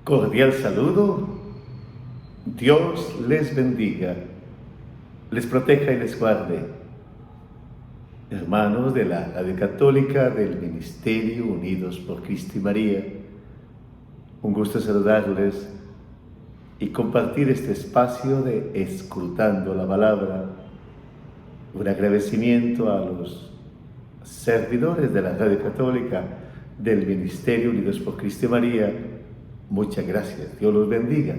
Cordial saludo. Dios les bendiga, les proteja y les guarde. Hermanos de la Radio Católica del Ministerio Unidos por Cristo y María, un gusto saludarles y compartir este espacio de Escrutando la Palabra. Un agradecimiento a los servidores de la Radio Católica del Ministerio Unidos por Cristo y María. Muchas gracias, Dios los bendiga.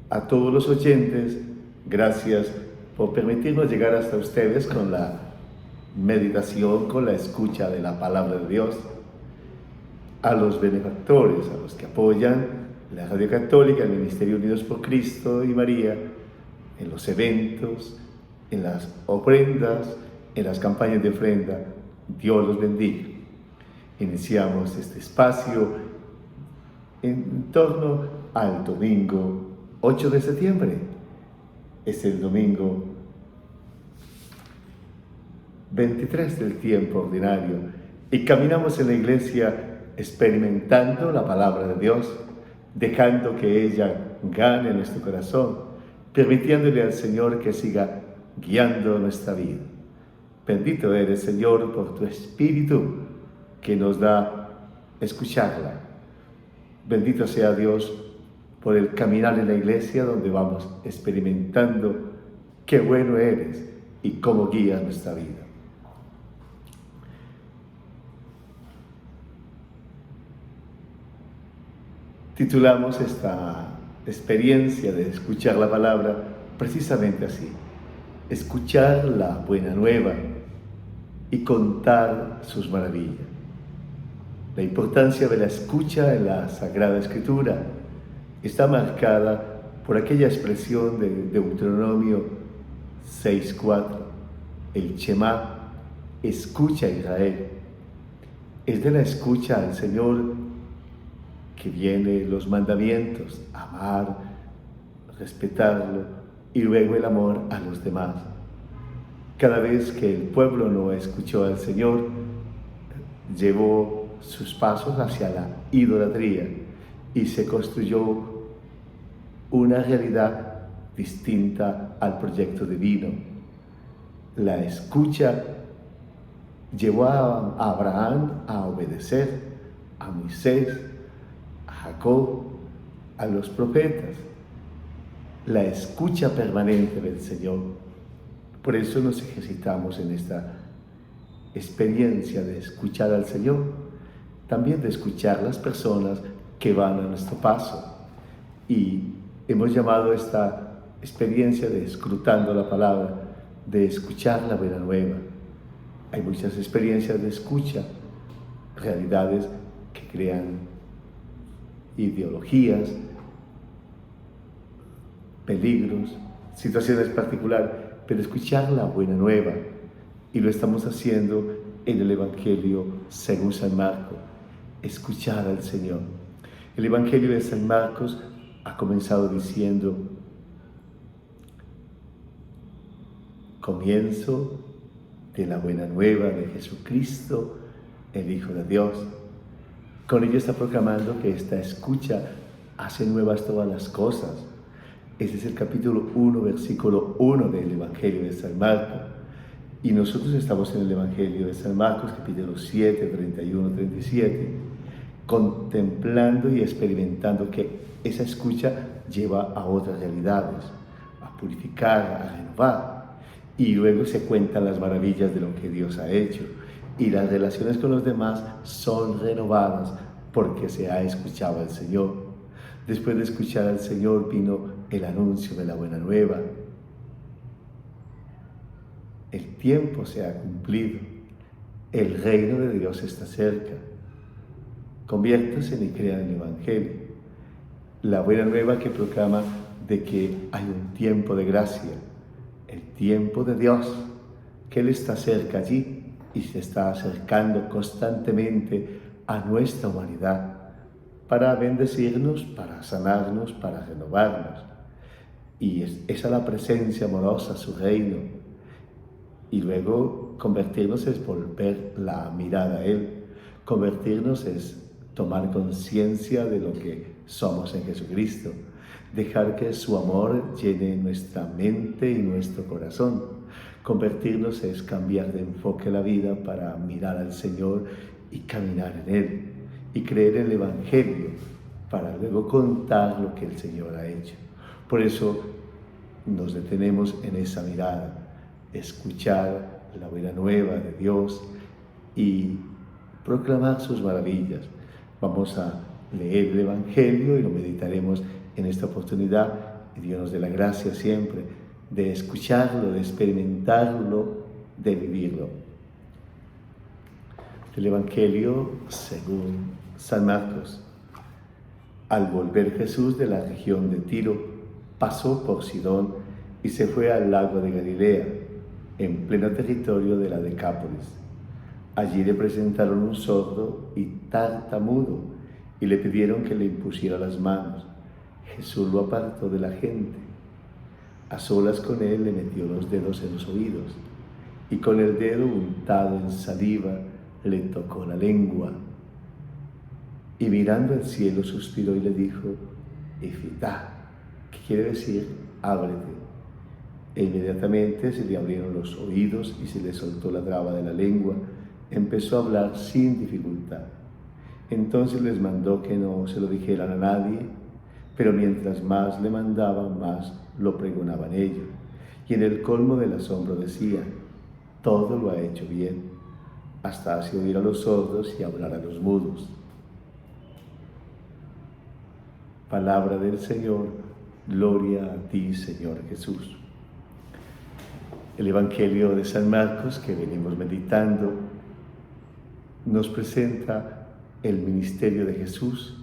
A todos los oyentes, gracias por permitirnos llegar hasta ustedes con la meditación, con la escucha de la palabra de Dios. A los benefactores, a los que apoyan la Radio Católica, el Ministerio Unidos por Cristo y María, en los eventos, en las ofrendas, en las campañas de ofrenda, Dios los bendiga. Iniciamos este espacio en torno al domingo 8 de septiembre. Es el domingo 23 del tiempo ordinario y caminamos en la iglesia experimentando la palabra de Dios, dejando que ella gane nuestro corazón, permitiéndole al Señor que siga guiando nuestra vida. Bendito eres, Señor, por tu Espíritu que nos da escucharla. Bendito sea Dios por el caminar en la iglesia donde vamos experimentando qué bueno eres y cómo guías nuestra vida. Titulamos esta experiencia de escuchar la palabra precisamente así: escuchar la buena nueva y contar sus maravillas. La importancia de la escucha en la Sagrada Escritura está marcada por aquella expresión de Deuteronomio 6:4, el Shema, escucha Israel. Es de la escucha al Señor que vienen los mandamientos: amar, respetarlo y luego el amor a los demás. Cada vez que el pueblo no escuchó al Señor, llevó sus pasos hacia la idolatría y se construyó una realidad distinta al proyecto divino. La escucha llevó a Abraham a obedecer, a Moisés, a Jacob, a los profetas. La escucha permanente del Señor. Por eso nos ejercitamos en esta experiencia de escuchar al Señor, también de escuchar las personas que van a nuestro paso. Y hemos llamado esta experiencia de escrutando la palabra, de escuchar la buena nueva. Hay muchas experiencias de escucha, realidades que crean ideologías, peligros, situaciones particulares, pero escuchar la buena nueva. Y lo estamos haciendo en el Evangelio según San Marcos. Escuchar al Señor. El Evangelio de San Marcos ha comenzado diciendo: comienzo de la buena nueva de Jesucristo, el Hijo de Dios. Con ello está proclamando que esta escucha hace nuevas todas las cosas. Ese es el capítulo 1, versículo 1 del Evangelio de San Marcos. Y nosotros estamos en el Evangelio de San Marcos, capítulo 7, 31, 37, contemplando y experimentando que esa escucha lleva a otras realidades, a purificar, a renovar. Y luego se cuentan las maravillas de lo que Dios ha hecho. Y las relaciones con los demás son renovadas porque se ha escuchado al Señor. Después de escuchar al Señor vino el anuncio de la buena nueva. El tiempo se ha cumplido, el reino de Dios está cerca. Conviértase y crea en el Evangelio. La buena nueva que proclama de que hay un tiempo de gracia, el tiempo de Dios, que Él está cerca allí y se está acercando constantemente a nuestra humanidad para bendecirnos, para sanarnos, para renovarnos. Y esa es la presencia amorosa, su reino. Y luego convertirnos es volver la mirada a Él. Convertirnos es tomar conciencia de lo que somos en Jesucristo, dejar que su amor llene nuestra mente y nuestro corazón. Convertirnos es cambiar de enfoque la vida para mirar al Señor y caminar en Él, y creer en el Evangelio para luego contar lo que el Señor ha hecho. Por eso nos detenemos en esa mirada, escuchar la buena nueva de Dios y proclamar sus maravillas. Vamos a leer el Evangelio y lo meditaremos en esta oportunidad, y Dios nos dé la gracia siempre de escucharlo, de experimentarlo, de vivirlo. El Evangelio según San Marcos. Al volver Jesús de la región de Tiro, pasó por Sidón y se fue al lago de Galilea, en pleno territorio de la Decápolis. Allí le presentaron un sordo y tartamudo y le pidieron que le impusiera las manos. Jesús lo apartó de la gente. A solas con él le metió los dedos en los oídos y con el dedo untado en saliva le tocó la lengua. Y mirando al cielo suspiró y le dijo, Efitá, que quiere decir, ábrete. E inmediatamente se le abrieron los oídos y se le soltó la traba de la lengua. Empezó a hablar sin dificultad. Entonces les mandó que no se lo dijeran a nadie, pero mientras más le mandaban, más lo pregonaban ellos. Y en el colmo del asombro decía, todo lo ha hecho bien, hasta hace oír a los sordos y hablar a los mudos. Palabra del Señor, gloria a ti, Señor Jesús. El Evangelio de San Marcos, que venimos meditando, nos presenta el ministerio de Jesús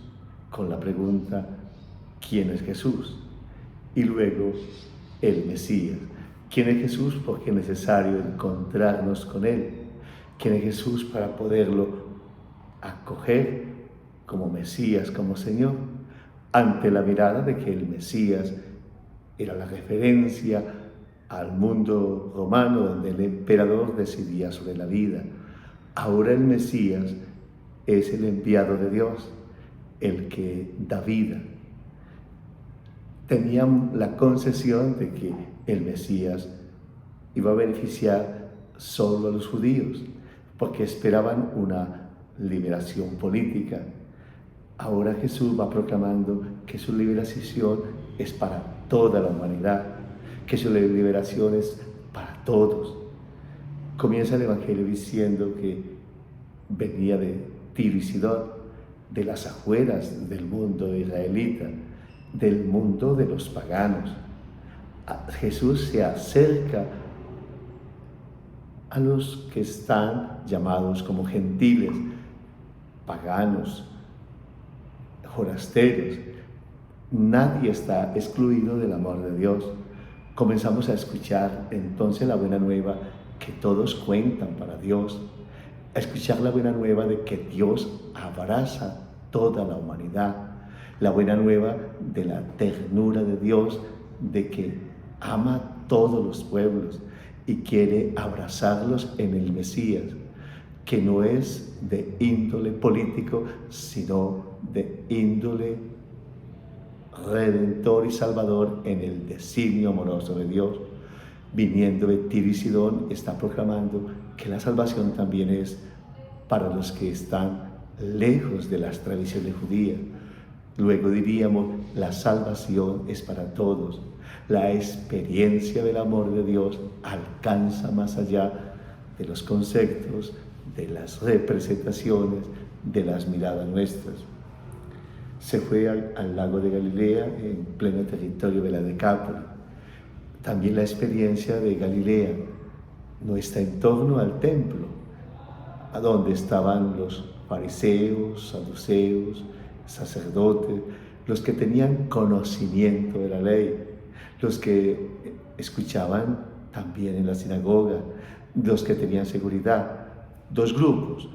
con la pregunta, ¿quién es Jesús? Y luego, el Mesías. ¿Quién es Jesús? Porque es necesario encontrarnos con Él. ¿Quién es Jesús para poderlo acoger como Mesías, como Señor? Ante la mirada de que el Mesías era la referencia al mundo romano donde el emperador decidía sobre la vida. Ahora el Mesías es el enviado de Dios, el que da vida. Tenían la concesión de que el Mesías iba a beneficiar solo a los judíos, porque esperaban una liberación política. Ahora Jesús va proclamando que su liberación es para toda la humanidad, que su liberación es para todos. Comienza el Evangelio diciendo que venía de Tiro y Sidón, de las afueras del mundo israelita, del mundo de los paganos. Jesús se acerca a los que están llamados como gentiles, paganos, forasteros. Nadie está excluido del amor de Dios. Comenzamos a escuchar entonces la buena nueva que todos cuentan para Dios, a escuchar la buena nueva de que Dios abraza toda la humanidad, la buena nueva de la ternura de Dios, de que ama todos los pueblos y quiere abrazarlos en el Mesías, que no es de índole político, sino de índole redentor y salvador en el designio amoroso de Dios. Viniendo de Tiro y Sidón, está proclamando que la salvación también es para los que están lejos de las tradiciones judías. Luego diríamos, la salvación es para todos. La experiencia del amor de Dios alcanza más allá de los conceptos, de las representaciones, de las miradas nuestras. Se fue al lago de Galilea, en pleno territorio de la Decápolis. También la experiencia de Galilea no está en torno al templo, a donde estaban los fariseos, saduceos, sacerdotes, los que tenían conocimiento de la ley, los que escuchaban también en la sinagoga, los que tenían seguridad. Dos grupos,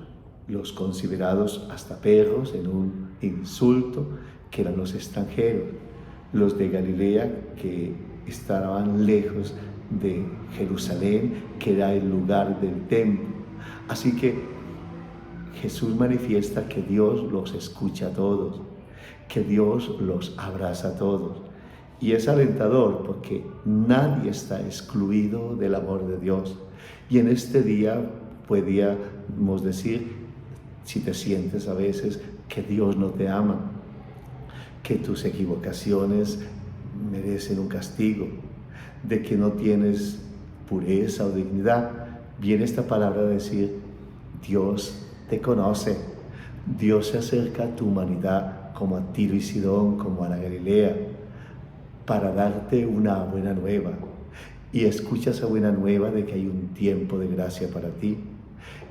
los considerados hasta perros en un insulto, que eran los extranjeros, los de Galilea que estaban lejos de Jerusalén, que era el lugar del templo. Así que Jesús manifiesta que Dios los escucha a todos, que Dios los abraza a todos. Y es alentador porque nadie está excluido del amor de Dios. Y en este día podríamos decir, si te sientes a veces que Dios no te ama, que tus equivocaciones merecen un castigo, de que no tienes pureza o dignidad, viene esta palabra a decir, Dios te conoce, Dios se acerca a tu humanidad como a Tiro y Sidón, como a la Galilea, para darte una buena nueva. Y escucha esa buena nueva de que hay un tiempo de gracia para ti.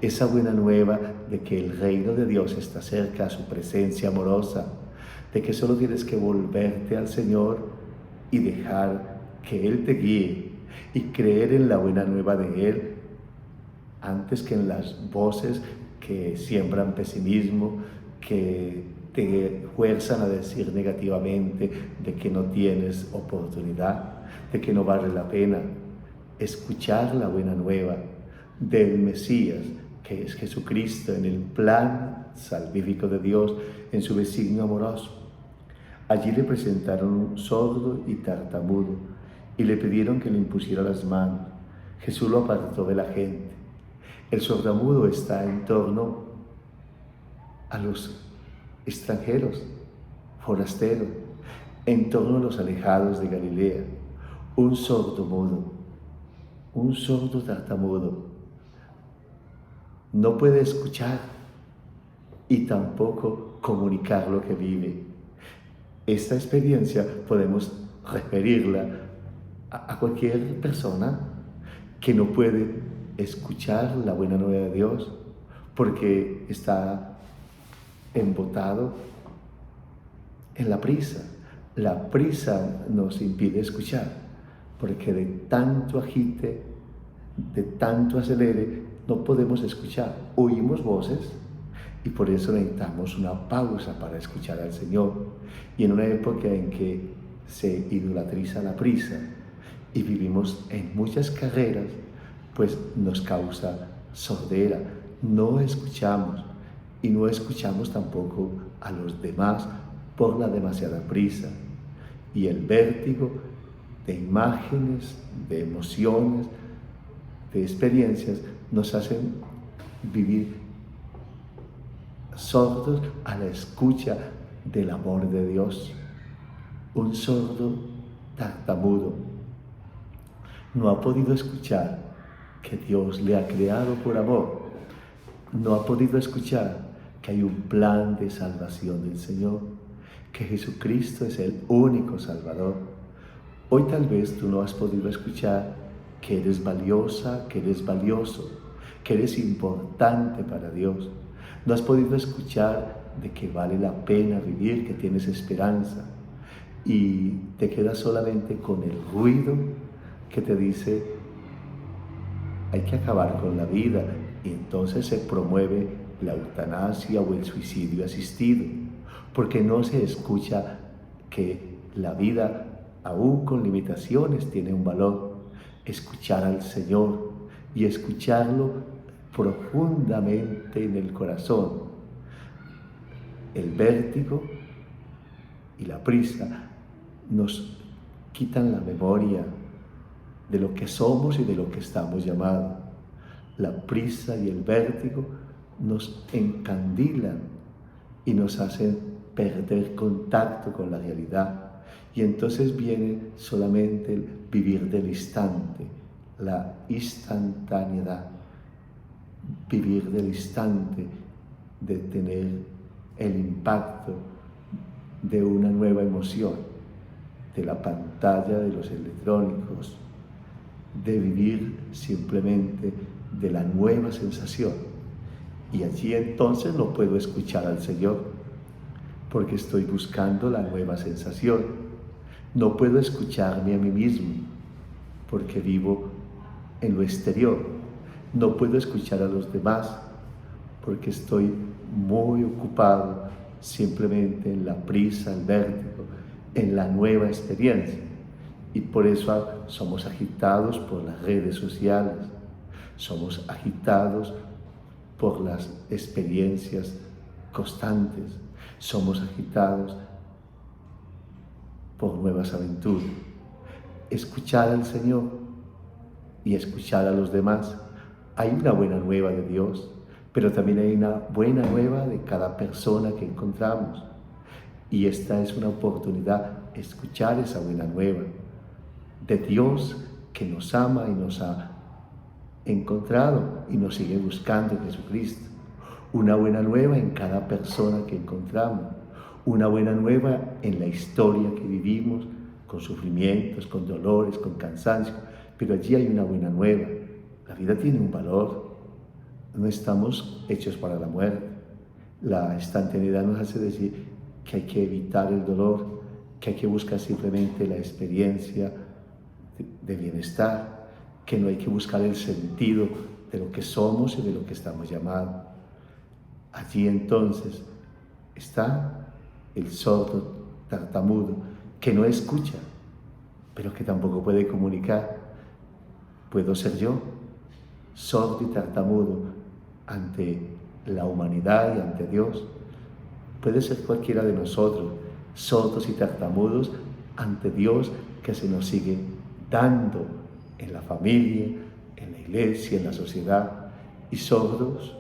Esa buena nueva de que el reino de Dios está cerca, a su presencia amorosa, de que solo tienes que volverte al Señor y dejar que Él te guíe y creer en la buena nueva de Él antes que en las voces que siembran pesimismo, que te fuerzan a decir negativamente de que no tienes oportunidad, de que no vale la pena. Escuchar la buena nueva del Mesías, que es Jesucristo, en el plan salvífico de Dios, en su designio amoroso. Allí le presentaron un sordo y tartamudo y le pidieron que le impusiera las manos. Jesús lo apartó de la gente. El sordomudo está en torno a los extranjeros, forasteros, en torno a los alejados de Galilea. Un sordo mudo, un sordo tartamudo, no puede escuchar y tampoco comunicar lo que vive. Esta experiencia podemos referirla a cualquier persona que no puede escuchar la buena nueva de Dios porque está embotado en la prisa. La prisa nos impide escuchar porque de tanto agite, de tanto acelere, no podemos escuchar. Oímos voces y por eso necesitamos una pausa para escuchar al Señor. Y en una época en que se idolatriza la prisa y vivimos en muchas carreras, pues nos causa sordera. No escuchamos y no escuchamos tampoco a los demás por la demasiada prisa. Y el vértigo de imágenes, de emociones, de experiencias nos hacen vivir sordos a la escucha del amor de Dios. Un sordo tartamudo no ha podido escuchar que Dios le ha creado por amor. No ha podido escuchar que hay un plan de salvación del Señor, que Jesucristo es el único Salvador. Hoy tal vez tú no has podido escuchar que eres valiosa, que eres valioso, que eres importante para Dios. No has podido escuchar de que vale la pena vivir, que tienes esperanza. Y te quedas solamente con el ruido que te dice hay que acabar con la vida. Y entonces se promueve la eutanasia o el suicidio asistido, porque no se escucha que la vida, aún con limitaciones, tiene un valor. Escuchar al Señor y escucharlo profundamente en el corazón. El vértigo y la prisa nos quitan la memoria de lo que somos y de lo que estamos llamados. La prisa y el vértigo nos encandilan y nos hacen perder contacto con la realidad. Y entonces viene solamente el vivir del instante, la instantaneidad, vivir del instante, de tener el impacto de una nueva emoción, de la pantalla de los electrónicos, de vivir simplemente de la nueva sensación. Y allí entonces no puedo escuchar al Señor, porque estoy buscando la nueva sensación. No puedo escucharme a mí mismo, porque vivo en lo exterior. No puedo escuchar a los demás, porque estoy muy ocupado simplemente en la prisa, el vértigo, en la nueva experiencia. Y por eso somos agitados por las redes sociales, somos agitados por las experiencias constantes, somos agitados por nuevas aventuras. Escuchar al Señor y escuchar a los demás. Hay una buena nueva de Dios, pero también hay una buena nueva de cada persona que encontramos. Y esta es una oportunidad, escuchar esa buena nueva de Dios que nos ama y nos ha encontrado y nos sigue buscando en Jesucristo. Una buena nueva en cada persona que encontramos. Una buena nueva en la historia que vivimos, con sufrimientos, con dolores, con cansancio. Pero allí hay una buena nueva. La vida tiene un valor. No estamos hechos para la muerte. La instantaneidad nos hace decir que hay que evitar el dolor, que hay que buscar simplemente la experiencia de bienestar, que no hay que buscar el sentido de lo que somos y de lo que estamos llamados. Allí entonces está el sordo tartamudo que no escucha, pero que tampoco puede comunicar. Puedo ser yo, sordo y tartamudo ante la humanidad y ante Dios. Puede ser cualquiera de nosotros, sordos y tartamudos ante Dios, que se nos sigue dando en la familia, en la iglesia, en la sociedad, y sordos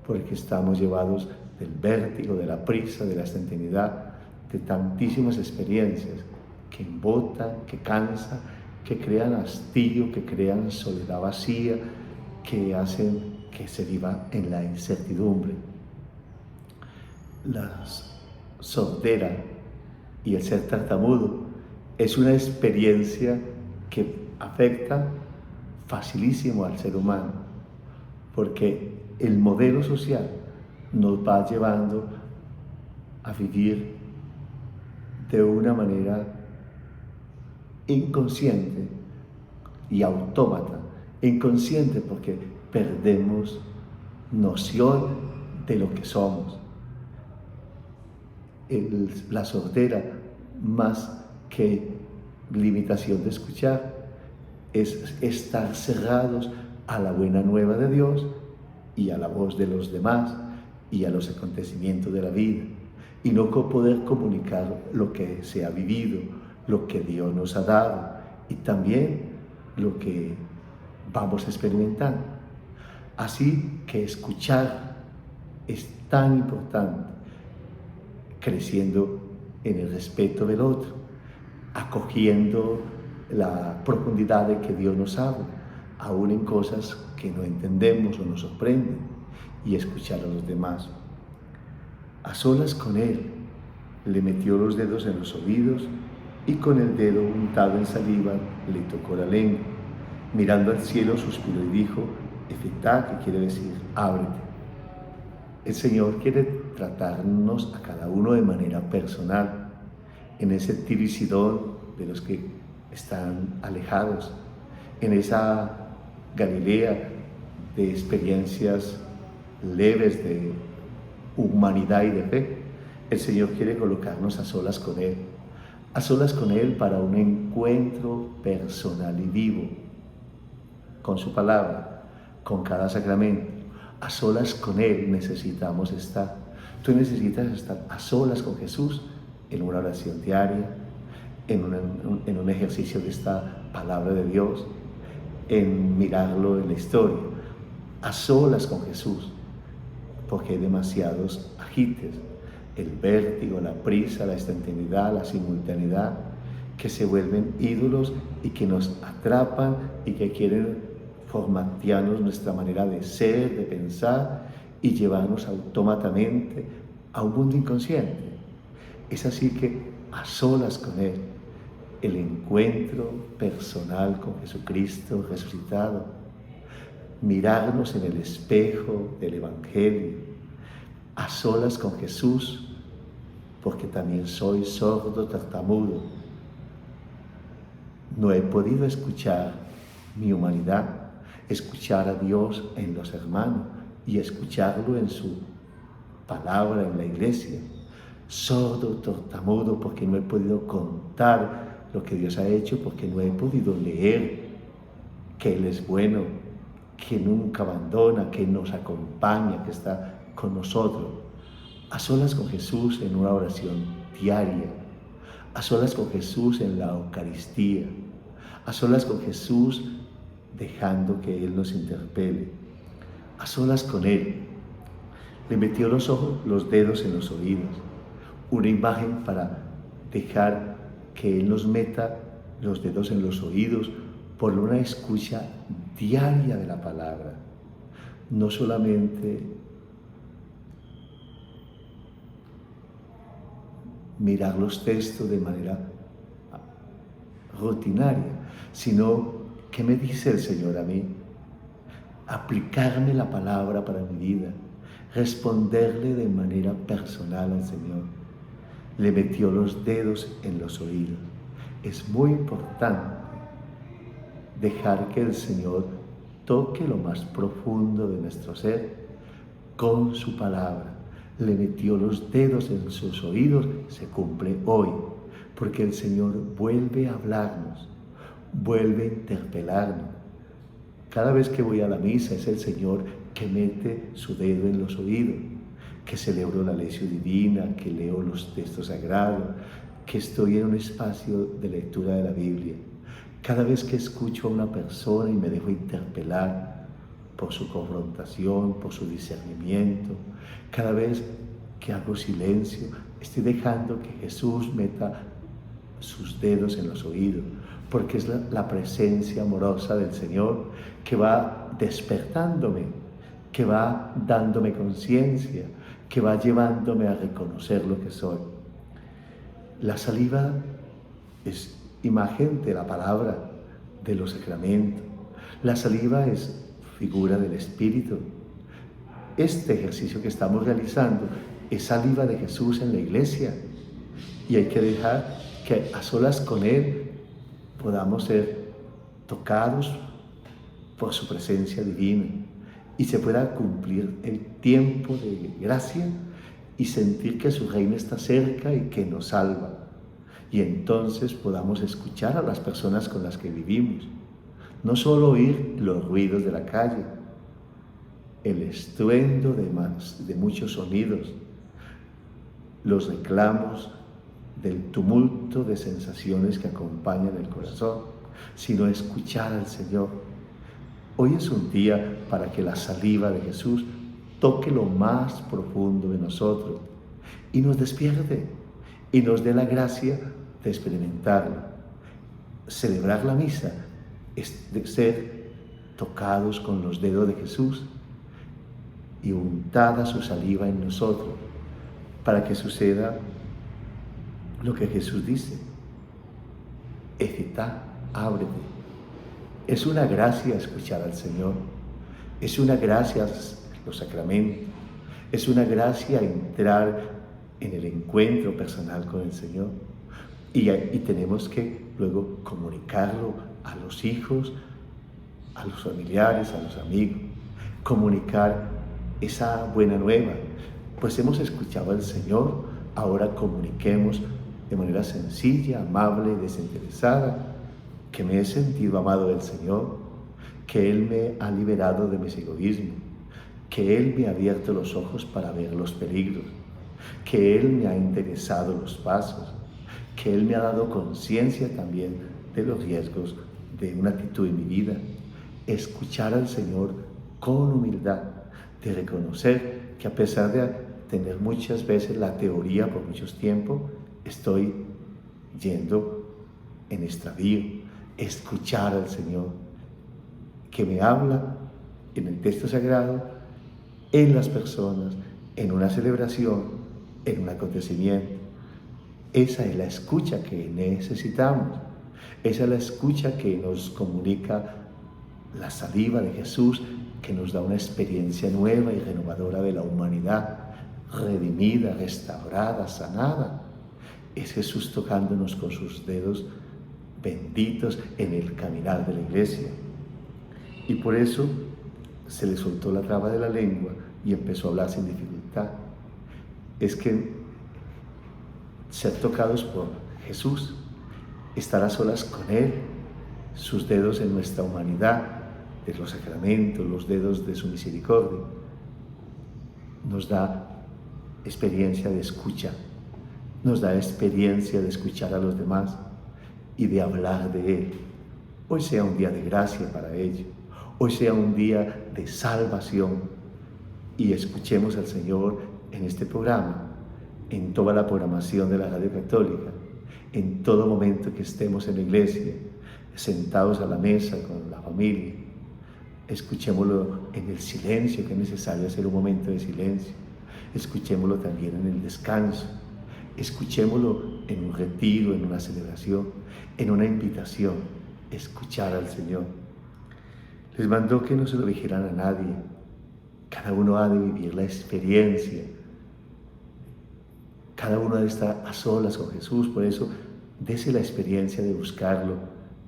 porque estamos llevados del vértigo, de la prisa, de la instantaneidad, de tantísimas experiencias que embotan, que cansan, que crean hastío, que crean soledad vacía, que hacen que se viva en la incertidumbre. La sordera y el ser tartamudo es una experiencia que afecta facilísimo al ser humano, porque el modelo social nos va llevando a vivir de una manera inconsciente y autómata. Inconsciente porque perdemos noción de lo que somos. La sordera, más que limitación de escuchar, es estar cerrados a la buena nueva de Dios y a la voz de los demás y a los acontecimientos de la vida, y no poder comunicar lo que se ha vivido, lo que Dios nos ha dado y también lo que vamos experimentando. Así que escuchar es tan importante, creciendo en el respeto del otro, acogiendo la profundidad de que Dios nos habla, aún en cosas que no entendemos o nos sorprenden, y escuchar a los demás. A solas con Él, le metió los dedos en los oídos y con el dedo untado en saliva le tocó la lengua. Mirando al cielo suspiró y dijo, Efetá, que quiere decir, ábrete. El Señor quiere tratarnos a cada uno de manera personal, en ese tirisidón de los que están alejados, en esa Galilea de experiencias leves de humanidad y de fe. El Señor quiere colocarnos a solas con Él para un encuentro personal y vivo con su palabra, con cada sacramento. A solas con Él necesitamos estar. Tú necesitas estar a solas con Jesús en una oración diaria, en un ejercicio de esta palabra de Dios, en mirarlo en la historia, a solas con Jesús, porque hay demasiados agites, el vértigo, la prisa, la instantaneidad, la simultaneidad, que se vuelven ídolos y que nos atrapan y que quieren formatearnos nuestra manera de ser, de pensar y llevarnos automáticamente a un mundo inconsciente. Es así que a solas con Él, el encuentro personal con Jesucristo resucitado, mirarnos en el espejo del Evangelio, a solas con Jesús, porque también soy sordo, tartamudo. No he podido escuchar mi humanidad, escuchar a Dios en los hermanos y escucharlo en su palabra en la iglesia. Sordo, tartamudo, porque no he podido contar lo que Dios ha hecho, porque no he podido leer que Él es bueno, que nunca abandona, que nos acompaña, que está con nosotros. A solas con Jesús en una oración diaria, a solas con Jesús en la Eucaristía, a solas con Jesús dejando que Él nos interpele, a solas con Él. Le metió los dedos en los oídos, una imagen para dejar que Él nos meta los dedos en los oídos por una escucha diaria de la palabra. No solamente mirar los textos de manera rutinaria, sino ¿qué me dice el Señor a mí? Aplicarme la palabra para mi vida, responderle de manera personal al Señor. Le metió los dedos en los oídos. Es muy importante dejar que el Señor toque lo más profundo de nuestro ser con su palabra. Le metió los dedos en sus oídos, se cumple hoy, porque el Señor vuelve a hablarnos, vuelve a interpelarnos. Cada vez que voy a la misa es el Señor que mete su dedo en los oídos, que celebro la lección divina, que leo los textos sagrados, que estoy en un espacio de lectura de la Biblia. Cada vez que escucho a una persona y me dejo interpelar por su confrontación, por su discernimiento, cada vez que hago silencio, estoy dejando que Jesús meta sus dedos en los oídos, porque es la presencia amorosa del Señor que va despertándome, que va dándome conciencia, que va llevándome a reconocer lo que soy. La saliva es imagen de la palabra, de los sacramentos. La saliva es figura del Espíritu. Este ejercicio que estamos realizando es saliva de Jesús en la iglesia, y hay que dejar que a solas con Él podamos ser tocados por su presencia divina y se pueda cumplir el tiempo de gracia y sentir que su reino está cerca y que nos salva. Y entonces podamos escuchar a las personas con las que vivimos, no solo oír los ruidos de la calle, el estruendo de muchos sonidos, los reclamos del tumulto de sensaciones que acompañan el corazón, sino escuchar al Señor. Hoy es un día para que la saliva de Jesús toque lo más profundo de nosotros y nos despierte y nos dé la gracia de experimentarlo. Celebrar la misa es de ser tocados con los dedos de Jesús y untada su saliva en nosotros para que suceda lo que Jesús dice: Efetá, ábrete. Es una gracia escuchar al Señor, es una gracia los sacramentos, es una gracia entrar en el encuentro personal con el Señor, y tenemos que luego comunicarlo a los hijos, a los familiares, a los amigos, comunicar esa buena nueva. Pues hemos escuchado al Señor, ahora comuniquemos de manera sencilla, amable, desinteresada, que me he sentido amado del Señor, que Él me ha liberado de mis egoísmos, que Él me ha abierto los ojos para ver los peligros, que Él me ha enderezado los pasos, que Él me ha dado conciencia también de los riesgos de una actitud en mi vida. Escuchar al Señor con humildad, de reconocer que a pesar de tener muchas veces la teoría por muchos tiempos, estoy yendo en extravío. Escuchar al Señor, que me habla en el texto sagrado, en las personas, en una celebración, en un acontecimiento. Esa es la escucha que necesitamos. Esa es la escucha que nos comunica la saliva de Jesús, que nos da una experiencia nueva y renovadora de la humanidad, redimida, restaurada, sanada. Es Jesús tocándonos con sus dedos benditos en el caminar de la iglesia. Y por eso se le soltó la traba de la lengua y empezó a hablar sin dificultad. Es que ser tocados por Jesús, estar a solas con Él, sus dedos en nuestra humanidad, de los sacramentos, los dedos de su misericordia, nos da experiencia de escucha, nos da experiencia de escuchar a los demás y de hablar de Él. Hoy sea un día de gracia para ello, hoy sea un día de salvación y escuchemos al Señor en este programa, en toda la programación de la Radio Católica, en todo momento que estemos en la iglesia, sentados a la mesa con la familia. Escuchémoslo en el silencio, que es necesario hacer un momento de silencio. Escuchémoslo también en el descanso. Escuchémoslo en un retiro, en una celebración, en una invitación. Escuchar al Señor. Les mandó que no se lo dijeran a nadie. Cada uno ha de vivir la experiencia. Cada uno ha de estar a solas con Jesús. Por eso, dese la experiencia de buscarlo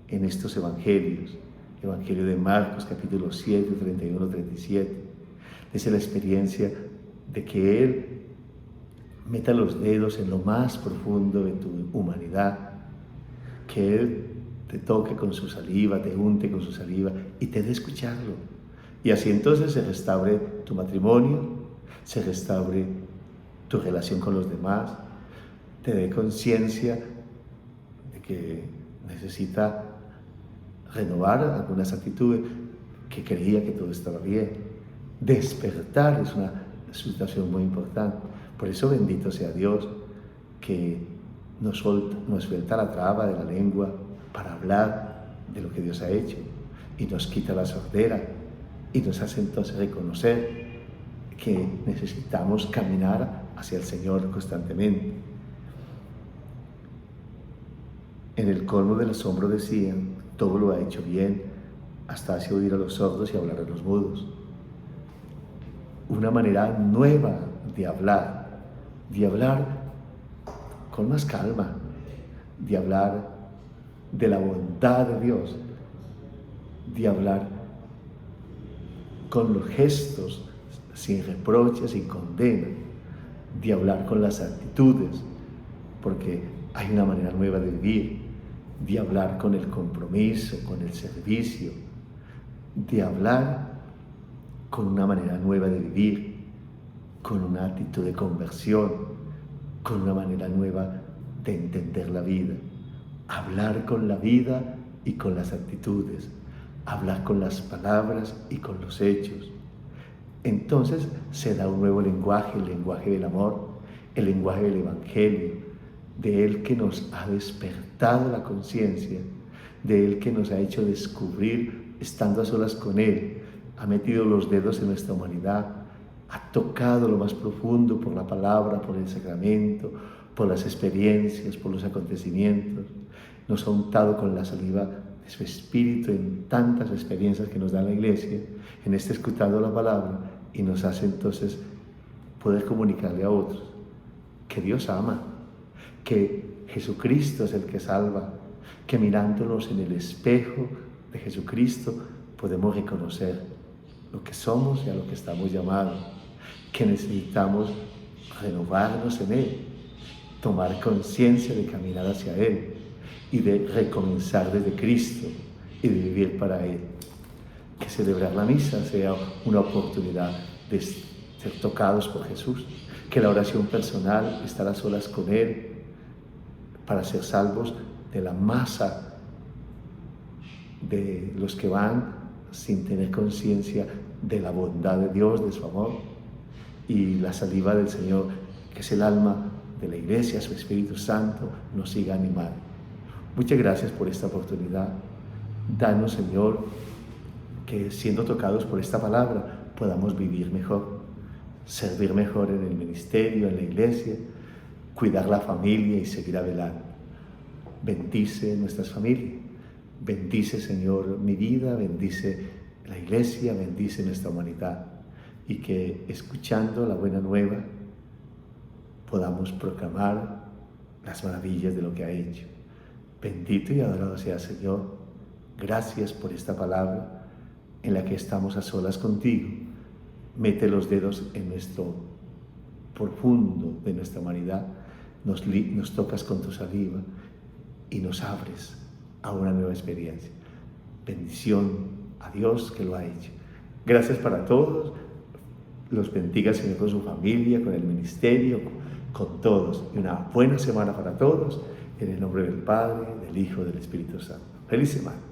en estos evangelios. Evangelio de Marcos, capítulo 7, 31, 37. Dese la experiencia de que Él meta los dedos en lo más profundo de tu humanidad, que Él te toque con su saliva, te unte con su saliva y te dé escucharlo. Y así entonces se restaure tu matrimonio, se restaure tu relación con los demás, te dé conciencia de que necesita renovar algunas actitudes, que creía que todo estaba bien. Despertar es una situación muy importante. Por eso bendito sea Dios que nos suelta la traba de la lengua para hablar de lo que Dios ha hecho y nos quita la sordera y nos hace entonces reconocer que necesitamos caminar hacia el Señor constantemente. En el colmo del asombro decían: todo lo ha hecho bien, hasta hace oír a los sordos y hablar a los mudos. Una manera nueva de hablar con más calma, de hablar de la bondad de Dios, de hablar con los gestos, sin reproches, sin condena, de hablar con las actitudes, porque hay una manera nueva de vivir, de hablar con el compromiso, con el servicio, de hablar con una manera nueva de vivir, con una actitud de conversión, con una manera nueva de entender la vida. Hablar con la vida y con las actitudes, hablar con las palabras y con los hechos. Entonces se da un nuevo lenguaje, el lenguaje del amor, el lenguaje del Evangelio, de Él que nos ha despertado la conciencia, de Él que nos ha hecho descubrir, estando a solas con Él, ha metido los dedos en nuestra humanidad, ha tocado lo más profundo por la palabra, por el sacramento, por las experiencias, por los acontecimientos, nos ha untado con la saliva de su Espíritu en tantas experiencias que nos da la Iglesia, en este escuchando la palabra, y nos hace entonces poder comunicarle a otros que Dios ama, que Jesucristo es el que salva, que mirándonos en el espejo de Jesucristo podemos reconocer lo que somos y a lo que estamos llamados, que necesitamos renovarnos en Él, tomar conciencia de caminar hacia Él y de recomenzar desde Cristo y de vivir para Él. Que celebrar la misa sea una oportunidad de ser tocados por Jesús, que la oración personal, estar a solas con Él, para ser salvos de la masa de los que van sin tener conciencia de la bondad de Dios, de su amor, y la saliva del Señor, que es el alma de la Iglesia, su Espíritu Santo, nos siga animando. Muchas gracias por esta oportunidad. Danos, Señor, que siendo tocados por esta palabra podamos vivir mejor, servir mejor en el ministerio, en la Iglesia, cuidar la familia y seguir adelante. Bendice nuestras familias, bendice, Señor, mi vida, bendice la Iglesia, bendice nuestra humanidad, y que escuchando la buena nueva podamos proclamar las maravillas de lo que ha hecho. Bendito y adorado sea, Señor. Gracias por esta palabra en la que estamos a solas contigo. Mete los dedos en nuestro profundo de nuestra humanidad, nos tocas con tu saliva y nos abres a una nueva experiencia. Bendición a Dios que lo ha hecho. Gracias para todos. Los bendiga, Señor, con su familia, con el ministerio, con todos. Y una buena semana para todos. En el nombre del Padre, del Hijo, del Espíritu Santo. Feliz semana.